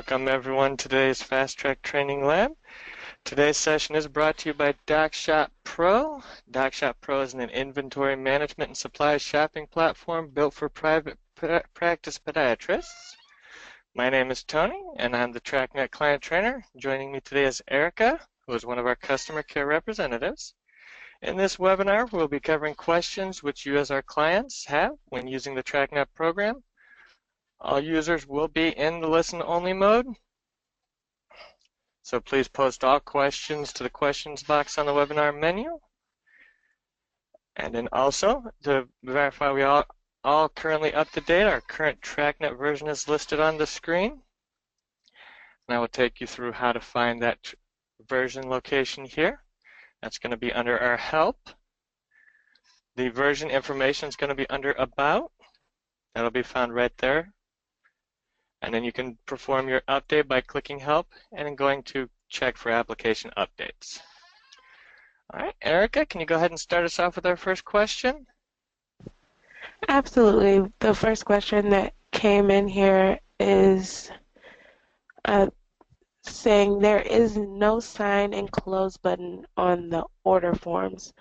Welcome everyone to today's FAST-TRAK Training Lab. Today's session is brought to you by DocShop Pro. DocShop Pro is an inventory management and supplies shopping platform built for private practice podiatrists. My name is Tony and I'm the TRAKnet client trainer. Joining me today is Erica, who is one of our customer care representatives. In this webinar, we'll be covering questions which you as our clients have when using the TRAKnet program. All users will be in the listen-only mode, so please post all questions to the questions box on the webinar menu. And then also, to verify we are all currently up to date, our current TRAKnet version is listed on the screen. And I will take you through how to find that version location here. That's going to be under our help. The version information is going to be under about. That'll be found right there. And then you can perform your update by clicking help and then going to check for application updates. All right, Erica, can you go ahead and start us off with our first question? Absolutely. The first question that came in here is saying there is no sign and close button on the order forms.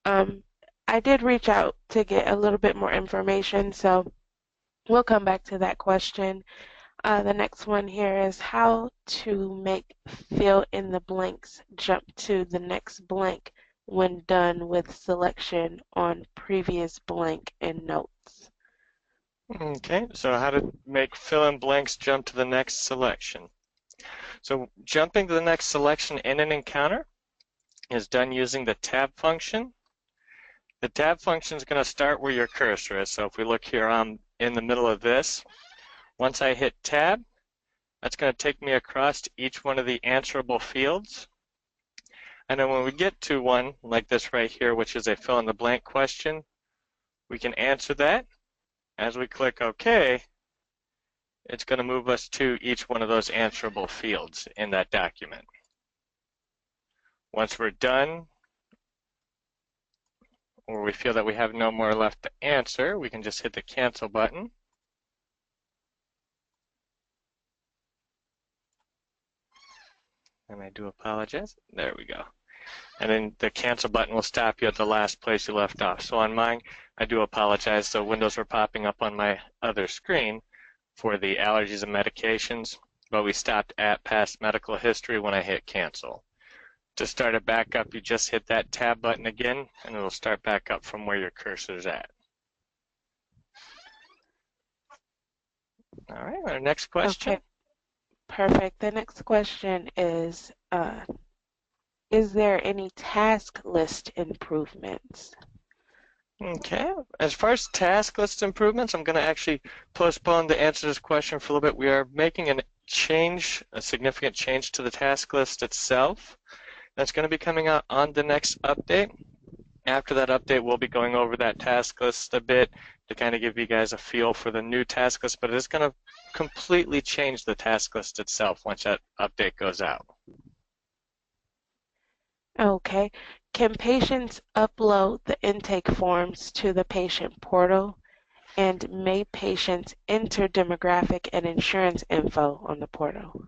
I did reach out to get a little bit more information, so we'll come back to that question. The next one here is how to make fill in the blanks jump to the next blank when done with selection on previous blank in notes. Okay, so how to make fill-in blanks jump to the next selection. So jumping to the next selection in an encounter is done using the tab function. The tab function is going to start where your cursor is. So if we look here in the middle of this, once I hit tab, that's going to take me across to each one of the answerable fields. And then when we get to one like this right here, which is a fill in the blank question, we can answer that. As we click OK, it's going to move us to each one of those answerable fields in that document. Once we're done, or we feel that we have no more left to answer, we can just hit the cancel button. And I do apologize. There we go. And then the cancel button will stop you at the last place you left off. So on mine, I do apologize. The windows were popping up on my other screen for the allergies and medications, but we stopped at past medical history when I hit cancel. To start it back up, you just hit that tab button again, and it'll start back up from where your cursor's at. All right, our next question. Okay, perfect. The next question is there any task list improvements? Okay, as far as task list improvements, I'm going to actually postpone the answer to this question for a little bit. We are making a significant change to the task list itself. That's going to be coming out on the next update. After that update, we'll be going over that task list a bit to kind of give you guys a feel for the new task list, but it's going to completely change the task list itself once that update goes out. Okay. Can patients upload the intake forms to the patient portal? And may patients enter demographic and insurance info on the portal?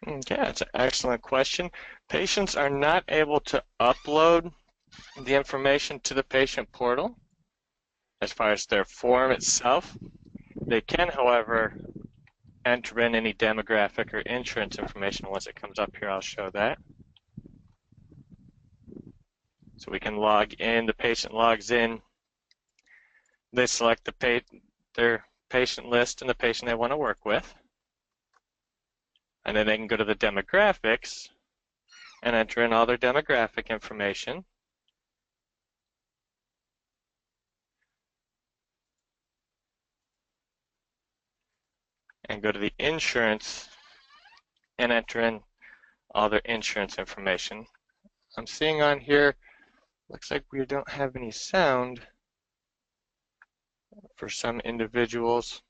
Okay, that's an excellent question. Patients are not able to upload the information to the patient portal as far as their form itself. They can, however, enter in any demographic or insurance information. Once it comes up here, I'll show that. So we can log in, the patient logs in, they select their patient list and the patient they want to work with. And then they can go to the demographics and enter in all their demographic information. And go to the insurance and enter in all their insurance information. I'm seeing on here, looks like we don't have any sound for some individuals.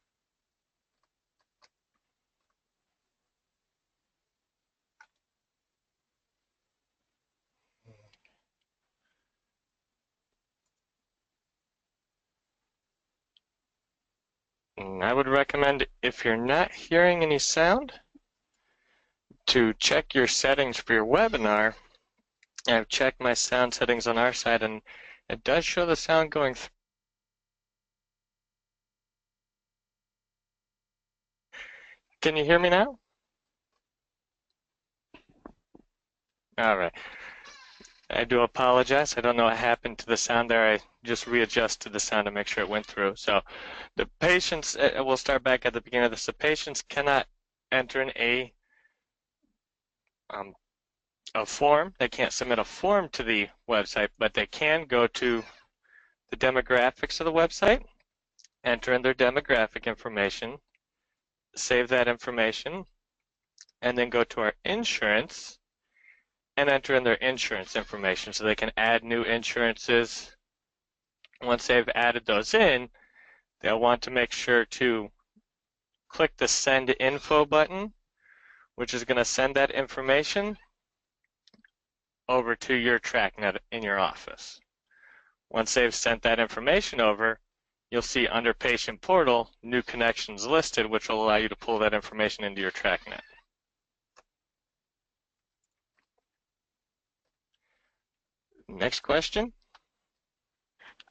And I would recommend, if you're not hearing any sound, to check your settings for your webinar. I've checked my sound settings on our side, and it does show the sound going through. Can you hear me now? All right. I do apologize. I don't know what happened to the sound there. I just readjusted the sound to make sure it went through. So the patients, we'll start back at the beginning of this. The patients cannot enter in a form. They can't submit a form to the website, but they can go to the demographics of the website, enter in their demographic information, save that information, and then go to our insurance and enter in their insurance information so they can add new insurances. Once they've added those in, they'll want to make sure to click the Send Info button, which is going to send that information over to your TRAKnet in your office. Once they've sent that information over, you'll see under Patient Portal, new connections listed, which will allow you to pull that information into your TRAKnet. Next question.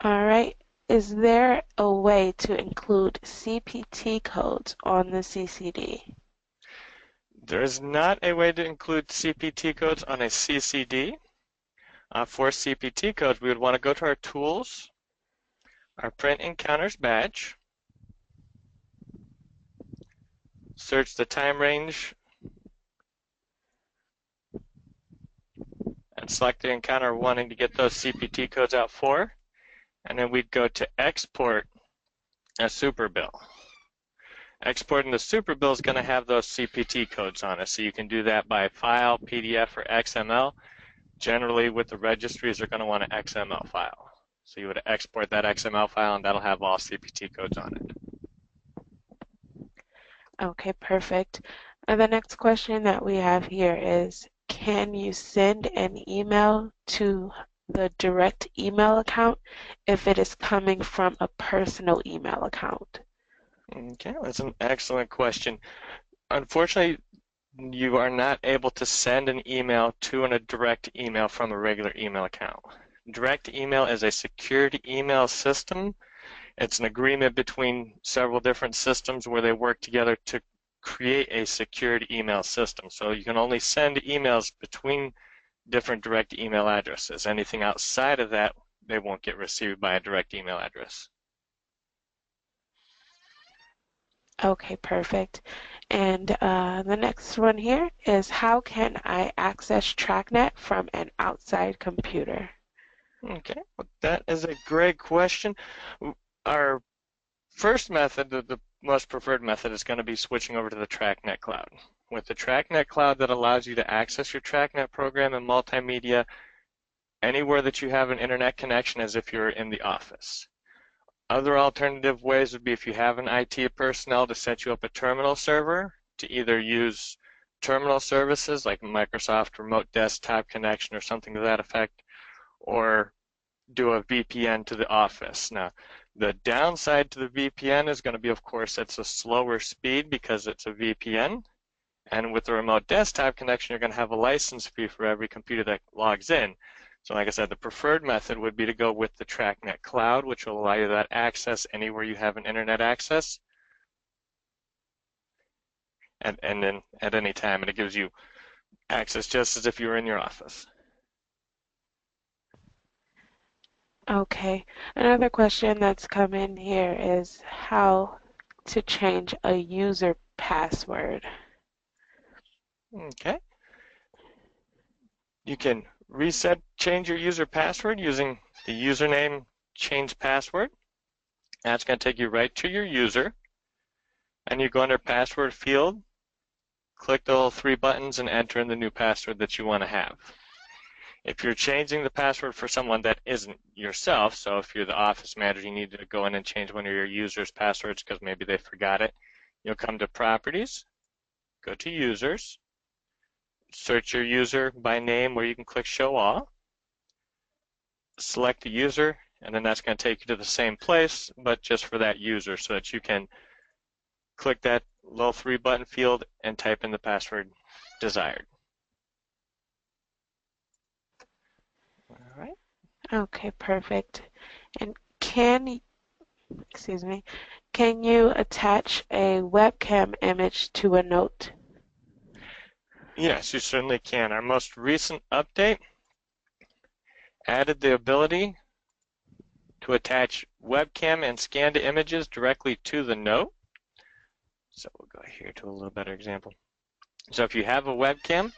All right. Is there a way to include CPT codes on the CCD? There is not a way to include CPT codes on a CCD. For CPT codes, we would want to go to our Tools, our Print Encounters badge, search the time range, and select the encounter we're wanting to get those CPT codes out for, and then we'd go to Export a super bill. Exporting the super bill is going to have those CPT codes on it, so you can do that by file, PDF, or XML. Generally, with the registries, they're going to want an XML file. So you would export that XML file, and that'll have all CPT codes on it. Okay, perfect. And the next question that we have here is, can you send an email to the direct email account if it is coming from a personal email account? Okay, that's an excellent question. Unfortunately, you are not able to send an email to a direct email from a regular email account. Direct email is a secured email system. It's an agreement between several different systems where they work together to create a secured email system. So you can only send emails between different direct email addresses. Anything outside of that, they won't get received by a direct email address. Okay, perfect. And the next one here is, how can I access TRAKnet from an outside computer? Okay, well, that is a great question. Our first method, the most preferred method, is going to be switching over to the TRAKnet cloud. With the TRAKnet cloud, that allows you to access your TRAKnet program and multimedia anywhere that you have an internet connection, as if you're in the office. Other alternative ways would be, if you have an IT personnel, to set you up a terminal server to either use terminal services like Microsoft Remote Desktop Connection or something to that effect, or do a VPN to the office. Now, the downside to the VPN is going to be, of course, it's a slower speed because it's a VPN. And with the remote desktop connection, you're going to have a license fee for every computer that logs in. So like I said, the preferred method would be to go with the TRAKnet cloud, which will allow you that access anywhere you have an internet access. And then at any time, and it gives you access just as if you were in your office. Okay, another question that's come in here is how to change a user password. Okay. You can change your user password using the username change password. That's going to take you right to your user. And you go under password field, click the little three buttons, and enter in the new password that you want to have. If you're changing the password for someone that isn't yourself, so if you're the office manager, you need to go in and change one of your users' passwords because maybe they forgot it, you'll come to Properties, go to Users, search your user by name where you can click Show All, select the user, and then that's going to take you to the same place, but just for that user, so that you can click that little 3-button field and type in the password desired. All right. Okay, perfect. And excuse me, can you attach a webcam image to a note? Yes, you certainly can. Our most recent update added the ability to attach webcam and scanned images directly to the note. So we'll go here to a little better example. So if you have a webcam,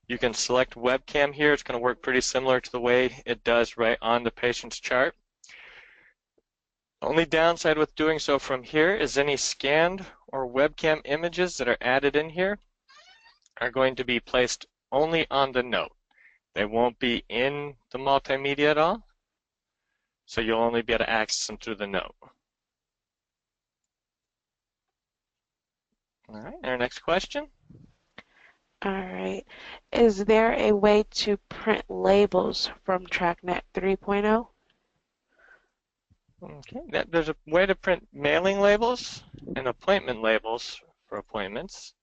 you can select webcam here. It's going to work pretty similar to the way it does right on the patient's chart. Only downside with doing so from here is any scanned or webcam images that are added in here are going to be placed only on the note. They won't be in the multimedia at all, so you'll only be able to access them through the note. All right, our next question. All right. Is there a way to print labels from TRAKnet 3.0? Okay, there's a way to print mailing labels and appointment labels for appointments.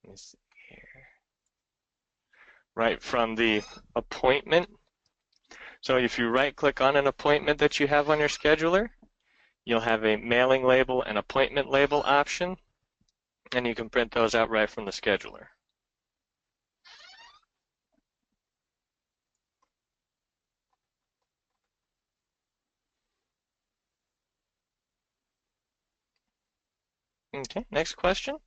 Let me see here. Right from the appointment. So if you right-click on an appointment that you have on your scheduler, you'll have a mailing label and appointment label option, and you can print those out right from the scheduler. Okay, next question.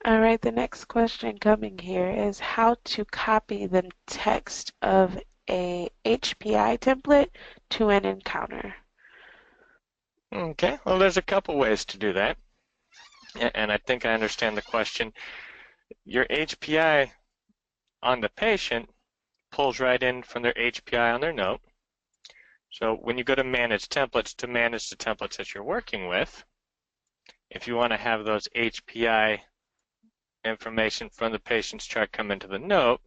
All right, the next question coming here is how to copy the text of a HPI template to an encounter. Okay, well, there's a couple ways to do that, and I think I understand the question. Your HPI on the patient pulls right in from their HPI on their note. So when you go to manage templates to manage the templates that you're working with, if you want to have those HPI information from the patient's chart come into the note,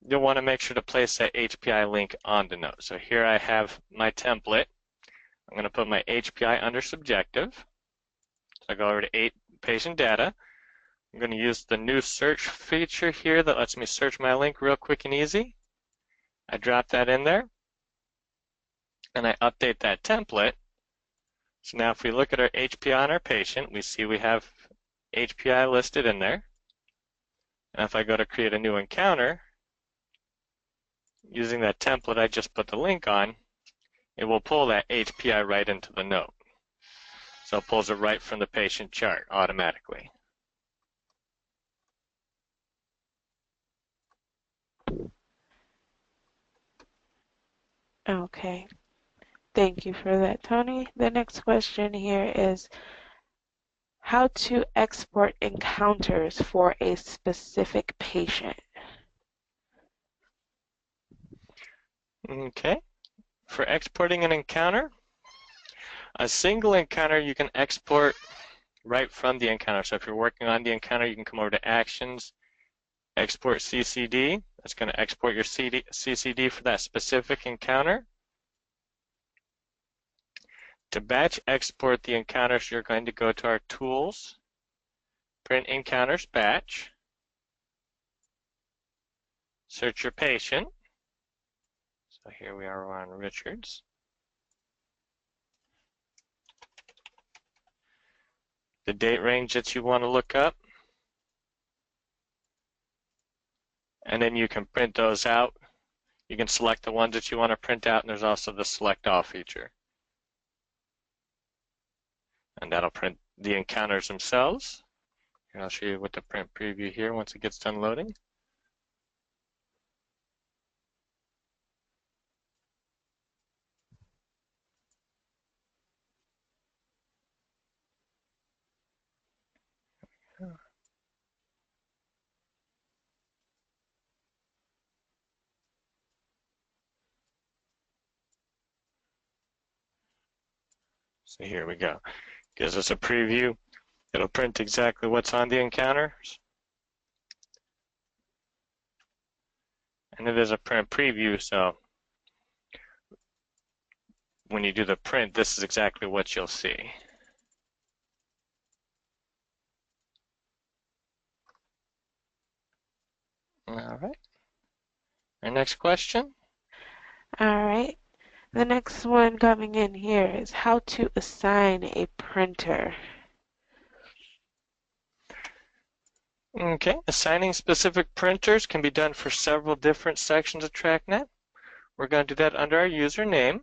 you'll want to make sure to place that HPI link on the note. So here I have my template. I'm going to put my HPI under subjective. So I go over to patient data. I'm going to use the new search feature here that lets me search my link real quick and easy. I drop that in there, and I update that template. So now if we look at our HPI on our patient, we see we have HPI listed in there. And if I go to create a new encounter, using that template I just put the link on, it will pull that HPI right into the note. So it pulls it right from the patient chart automatically. Okay, thank you for that, Tony. The next question here is how to export encounters for a specific patient. Okay, for exporting an encounter, a single encounter you can export right from the encounter. So if you're working on the encounter, you can come over to Actions, Export CCD. That's going to export your CCD for that specific encounter. To batch export the encounters, you're going to go to our Tools, Print Encounters Batch, search your patient. So here we are on Richards. The date range that you want to look up, and then you can print those out. You can select the ones that you want to print out, and there's also the Select All feature. And that'll print the encounters themselves. Here, I'll show you with the print preview here once it gets done loading. So here we go. Gives us a preview. It'll print exactly what's on the encounters. And it is a print preview, so when you do the print, this is exactly what you'll see. All right. Our next question. All right. The next one coming in here is how to assign a printer. Okay, assigning specific printers can be done for several different sections of TRAKnet. We're going to do that under our username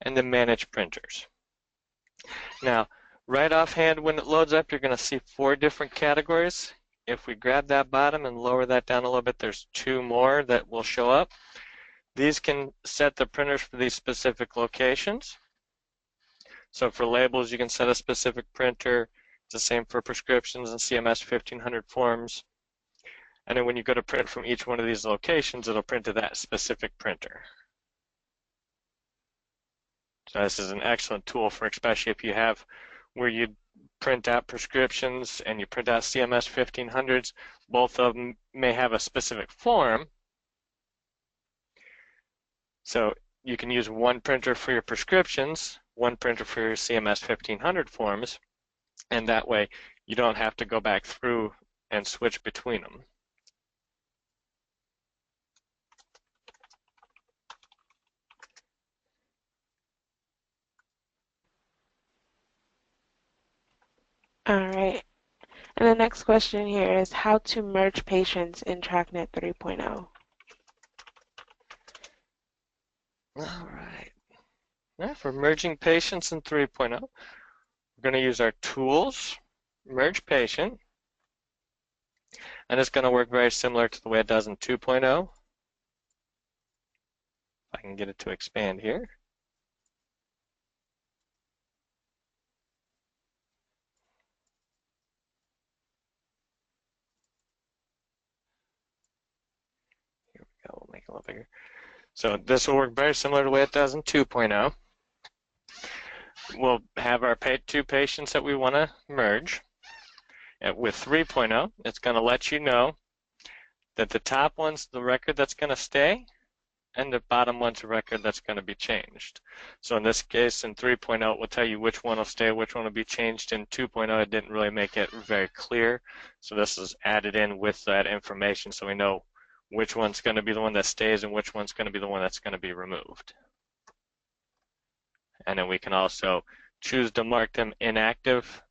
and then manage printers. Now, right offhand, when it loads up, you're going to see 4 different categories. If we grab that bottom and lower that down a little bit, there's 2 more that will show up. These can set the printers for these specific locations. So for labels, you can set a specific printer. It's the same for prescriptions and CMS 1500 forms. And then when you go to print from each one of these locations, it'll print to that specific printer. So this is an excellent tool for, especially if you have where you print out prescriptions and you print out CMS 1500s. Both of them may have a specific form. So you can use one printer for your prescriptions, one printer for your CMS 1500 forms, and that way you don't have to go back through and switch between them. All right. And the next question here is how to merge patients in TRAKnet 3.0. All right. Now for merging patients in 3.0, we're going to use our tools, merge patient, and it's going to work very similar to the way it does in 2.0. If I can get it to expand here. Here we go, we'll make it a little bigger. So this will work very similar to the way it does in 2.0. We'll have our 2 patients that we want to merge. With 3.0, it's going to let you know that the top one's the record that's going to stay, and the bottom one's a record that's going to be changed. So in this case, in 3.0, it will tell you which one will stay, which one will be changed. In 2.0, it didn't really make it very clear. So this is added in with that information so we know which one's going to be the one that stays and which one's going to be the one that's going to be removed. And then we can also choose to mark them inactive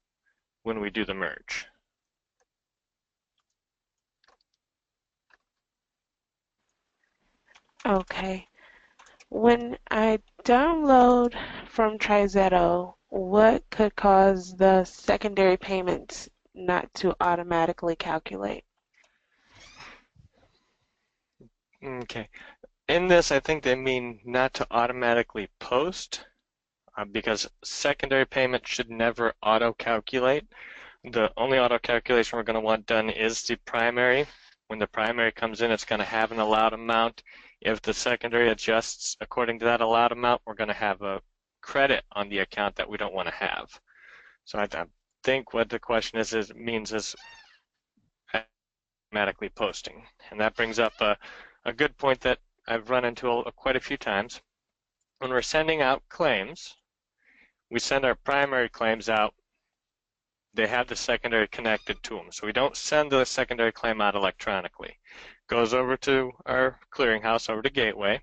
when we do the merge. Okay. When I download from TriZetto, what could cause the secondary payments not to automatically calculate? Okay. In this, I think they mean not to automatically post, because secondary payment should never auto-calculate. The only auto-calculation we're going to want done is the primary. When the primary comes in, it's going to have an allowed amount. If the secondary adjusts according to that allowed amount, we're going to have a credit on the account that we don't want to have. So I think what the question means is automatically posting. And that brings up a good point that I've run into quite a few times. When we're sending out claims, we send our primary claims out. They have the secondary connected to them. So we don't send the secondary claim out electronically. It goes over to our clearinghouse, over to Gateway,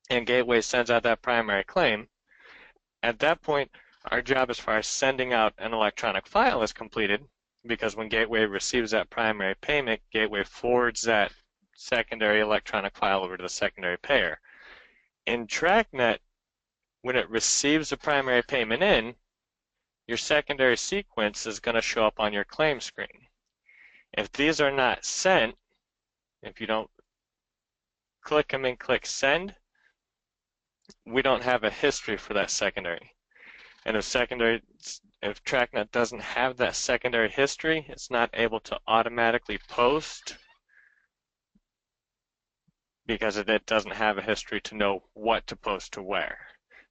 and Gateway sends out that primary claim. At that point, our job as far as sending out an electronic file is completed, because when Gateway receives that primary payment, Gateway forwards that secondary electronic file over to the secondary payer. In TRAKnet, when it receives the primary payment in, your secondary sequence is going to show up on your claim screen. If these are not sent, if you don't click them and click send, we don't have a history for that secondary. And if TRAKnet doesn't have that secondary history, it's not able to automatically post because it doesn't have a history to know what to post to where.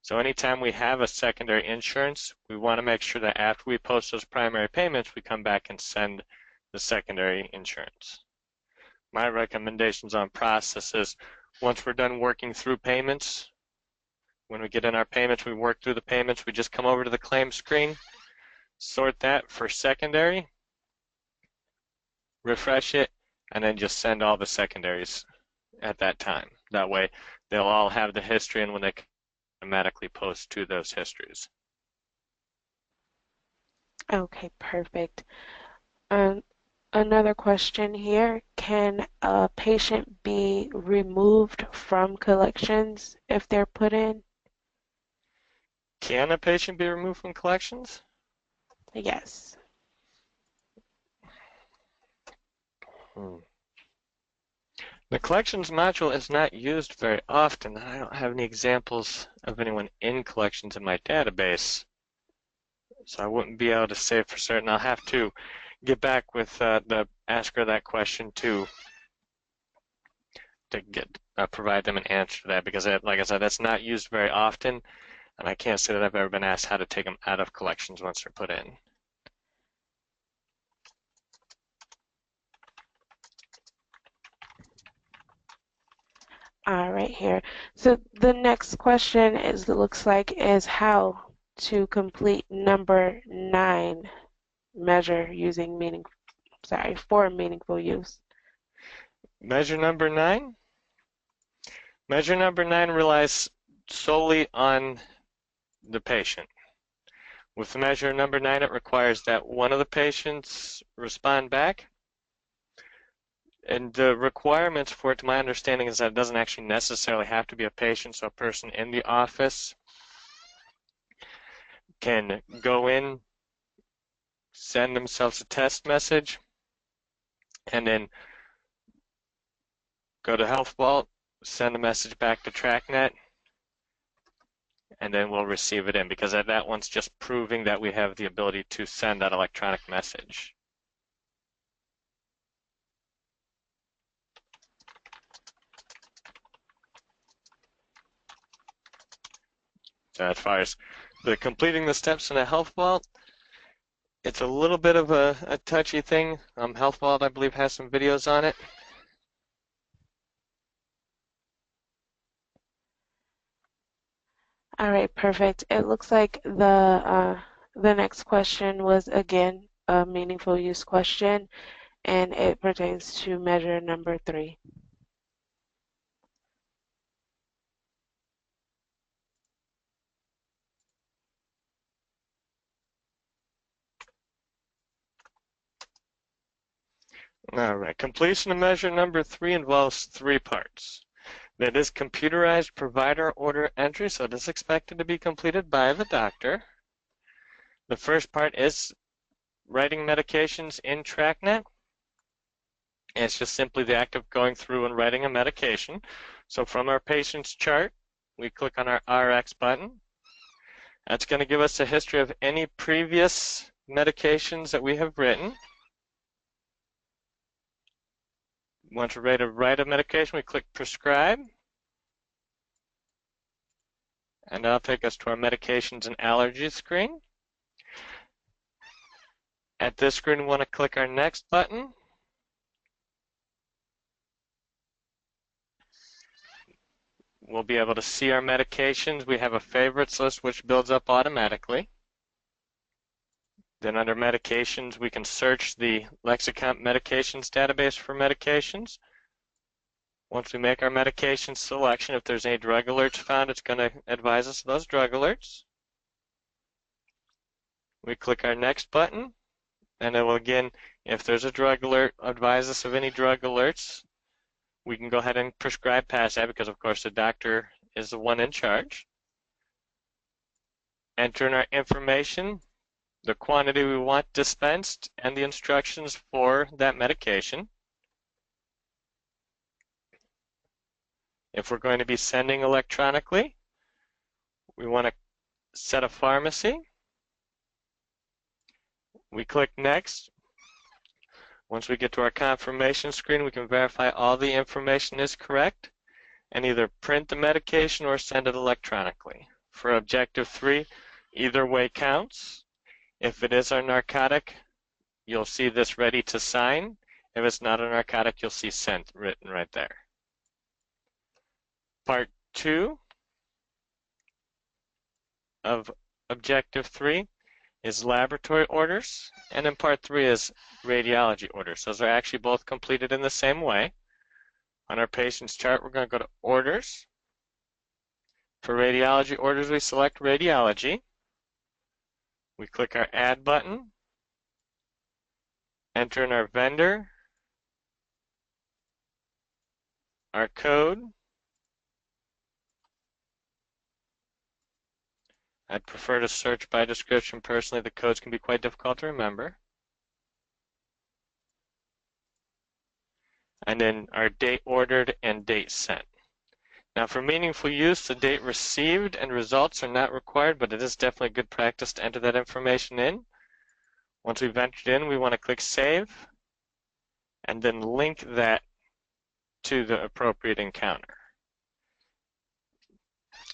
So anytime we have a secondary insurance, we want to make sure that after we post those primary payments, we come back and send the secondary insurance. My recommendations on process is once we're done working through payments, When we get in our payments, we work through the payments. We just come over to the claim screen, sort that for secondary, refresh it, and then just send all the secondaries at that time. That way, they'll all have the history, and when they automatically post to those histories. Okay, perfect. Um, Another question here. Can a patient be removed from collections if they're put in? Can a patient be removed from collections? Yes. Hmm. The collections module is not used very often. I don't have any examples of anyone in collections in my database, so I wouldn't be able to say for certain. I'll have to get back with the asker that question too to get provide them an answer to that, because like I said, that's not used very often, and I can't say that I've ever been asked how to take them out of collections once they're put in. All right, here. So the next question is, it looks like, is how to complete number 9 measure using for meaningful use. Measure number 9. Measure number 9 relies solely on the patient. With measure number 9, it requires that one of the patients respond back. And the requirements for it, to my understanding, is that it doesn't actually necessarily have to be a patient. So a person in the office can go in, send themselves a test message, and then go to Health Vault, send a message back to TRAKnet, and then we'll receive it in, because that one's just proving that we have the ability to send that electronic message. So as far as the completing the steps in a Health Vault, it's a little bit of a touchy thing. Health Vault, I believe, has some videos on it. All right, perfect. It looks like the next question was again a meaningful use question, and it pertains to measure number 3. All right, completion of measure number 3 involves 3 parts. That is computerized provider order entry, so it is expected to be completed by the doctor. The first part is writing medications in TRAKnet. It's just simply the act of going through and writing a medication. So from our patient's chart, we click on our RX button. That's going to give us a history of any previous medications that we have written. Once we're ready to write a medication, we click prescribe. And that'll take us to our medications and allergies screen. At this screen, we want to click our next button. We'll be able to see our medications. We have a favorites list which builds up automatically. Then under medications, we can search the Lexicon medications database for medications. Once we make our medication selection, if there's any drug alerts found, it's going to advise us of those drug alerts. We click our next button, and it will again, if there's a drug alert, advise us of any drug alerts. We can go ahead and prescribe past that, because of course the doctor is the one in charge. Enter in our information, the quantity we want dispensed, and the instructions for that medication. If we're going to be sending electronically, we want to set a pharmacy. We click next. Once we get to our confirmation screen, we can verify all the information is correct and either print the medication or send it electronically. For objective 3, either way counts. If it is a narcotic, you'll see this ready to sign. If it's not a narcotic, you'll see sent written right there. Part 2 of Objective 3 is laboratory orders, and then Part 3 is radiology orders. Those are actually both completed in the same way. On our patient's chart, we're going to go to Orders. For radiology orders, we select Radiology. We click our Add button, enter in our vendor, our code. I'd prefer to search by description. Personally, the codes can be quite difficult to remember. And then our date ordered and date sent. Now for meaningful use, the date received and results are not required, but it is definitely good practice to enter that information in. Once we've entered in, we want to click Save and then link that to the appropriate encounter.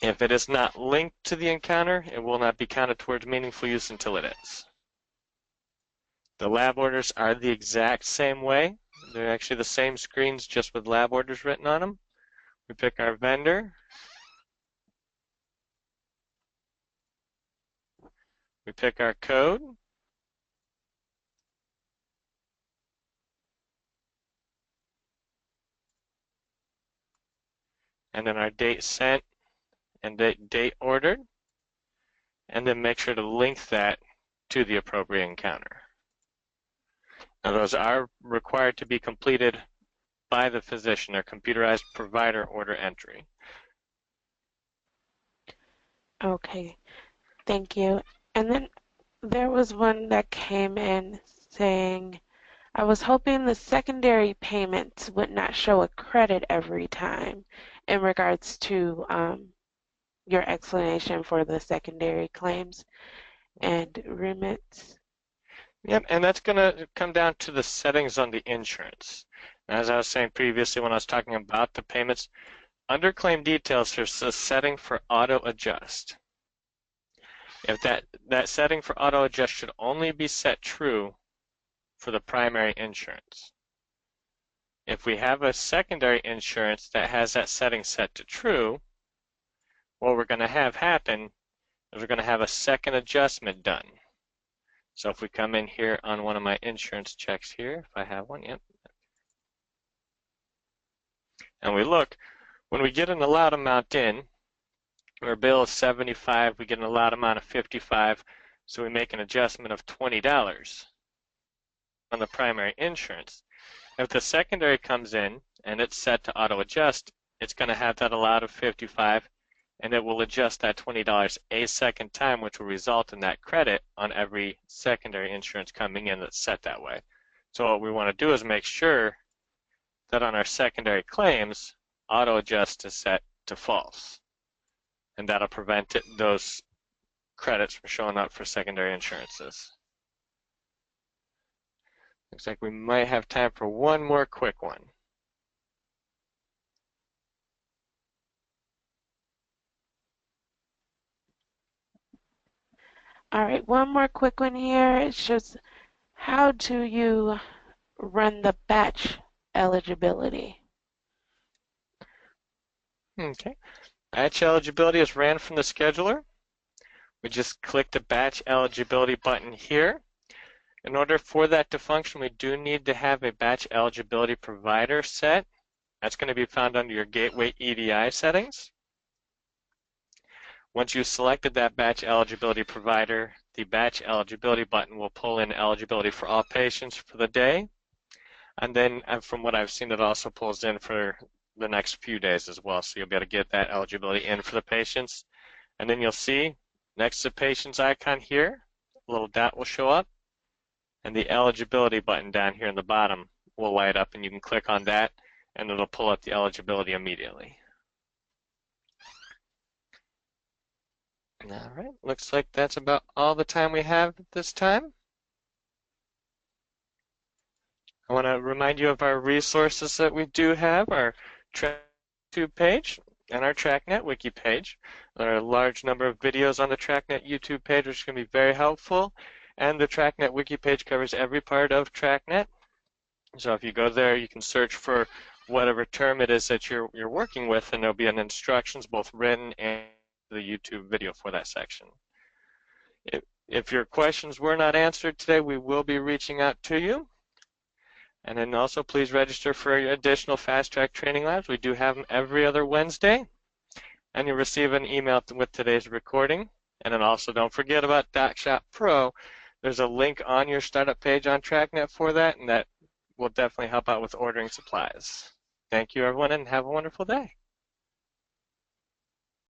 If it is not linked to the encounter, it will not be counted towards meaningful use until it is. The lab orders are the exact same way. They're actually the same screens, just with lab orders written on them. We pick our vendor. We pick our code. And then our date sent and date ordered. And then make sure to link that to the appropriate encounter. Now those are required to be completed by the physician, or computerized provider order entry. Okay, thank you. And then there was one that came in saying, I was hoping the secondary payments would not show a credit every time in regards to your explanation for the secondary claims and remits. Yep, and that's going to come down to the settings on the insurance. As I was saying previously when I was talking about the payments, under claim details there's a setting for auto adjust. If that setting for auto adjust should only be set true for the primary insurance. If we have a secondary insurance that has that setting set to true, what we're going to have happen is we're going to have a second adjustment done. So if we come in here on one of my insurance checks here, if I have one, yep. And we look, when we get an allowed amount in, our bill is $75, we get an allowed amount of $55, so we make an adjustment of $20 on the primary insurance. If the secondary comes in and it's set to auto adjust, it's going to have that allowed of $55, and it will adjust that $20 a second time, which will result in that credit on every secondary insurance coming in that's set that way. So what we want to do is make sure that on our secondary claims, auto adjust is set to false. And that'll prevent those credits from showing up for secondary insurances. Looks like we might have time for one more quick one. All right, one more quick one here. It's just, how do you run the batch eligibility? Okay. Batch eligibility is ran from the scheduler. We just click the batch eligibility button here. In order for that to function, we do need to have a batch eligibility provider set. That's going to be found under your Gateway EDI settings. Once you've selected that batch eligibility provider, the batch eligibility button will pull in eligibility for all patients for the day. And then from what I've seen, it also pulls in for the next few days as well. So you'll be able to get that eligibility in for the patients. And then you'll see next to the patient's icon here, a little dot will show up. And the eligibility button down here in the bottom will light up, and you can click on that and it'll pull up the eligibility immediately. All right, looks like that's about all the time we have at this time. I want to remind you of our resources that we do have, our TRAK YouTube page and our TRAKnet wiki page. There are a large number of videos on the TRAKnet YouTube page, which is going to be very helpful. And the TRAKnet wiki page covers every part of TRAKnet. So if you go there, you can search for whatever term it is that you're working with, and there'll be an instructions, both written and the YouTube video for that section. If your questions were not answered today, we will be reaching out to you. And then also please register for additional FAST-TRAK training labs. We do have them every other Wednesday. And you'll receive an email with today's recording. And then also don't forget about DocShop Pro. There's a link on your startup page on TRAKnet for that, and that will definitely help out with ordering supplies. Thank you, everyone, and have a wonderful day.